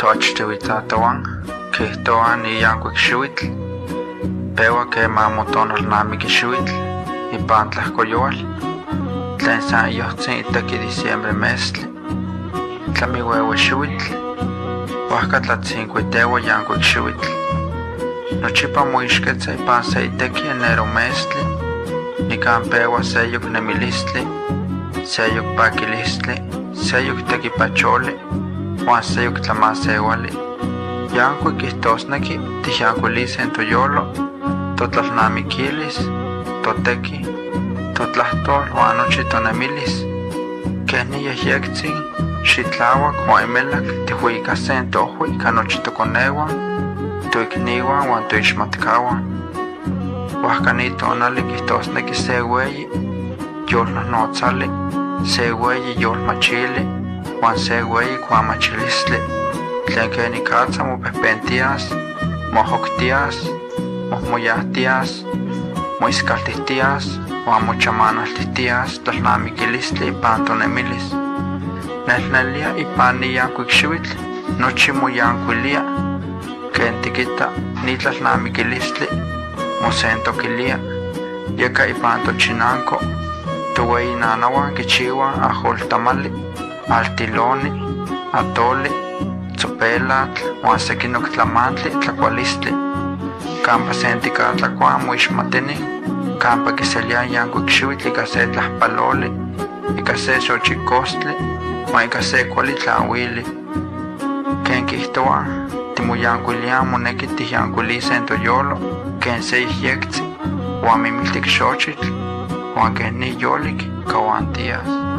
Toachtihuitlatawan, kihtoan iyankuik xiuitl, pewa ke mamotonalnamiki xiuitl, ipan tlahkoyual, tlen san iyohtsin itaki diciembre mestli, tlamiwewe xiuitl, huajka tlatzinkuitewa yankuik xiuitl. Nochipa moixketza ipan se iteki enero mestli, nikan pewa seyuk nemilistli, seyuk pakilistli, seyuk tekipacholi, Juan seyuk tlamasewali. Yankuik kihtosneki tihyankuilisen toyolo, totlalnamikilis, toteki, totlahtol huan nochi tonemilis. Keh niyehyektsin, xitlawak huan imelak tihuikasen tohui ka nochi tokonewan, toikniwan huan toixmatkawan. Huajka ni tonali kihtosneki se weyi yolnohnotzali, se weyi yolmachili, huan se weyi kuamachilistli, tlen ken ikatza mopehpentias, mohoktias, mohmoyahtias, moiskaltihtias, huan mochamanaltihtias tlalnamikilistli ipan tonemilis. Nelnelia ipan ni yankuik xiuitl, nochi moyankuilia, ken tikita ni tlalnamikilistli mosentokilia, yeka ipan tochinanko, toweyi nanawan kichiwan ajoltamali, altiloni, atoli, tzopelatl, huan sekinok tlamantli tlakualistli. Kampa sentikatlakuan moixmatini, kampa kiselian yankuik xiuitl ika se tlahpaloli, ika se xochikostli, huan ika se kuali tlauili. Ken kihtowan, timoyankuilian moneki tihyankuilisen toyolo, ken se ihyektzi, huan mimiltik xochitl, huan ken ni yolik kauantias.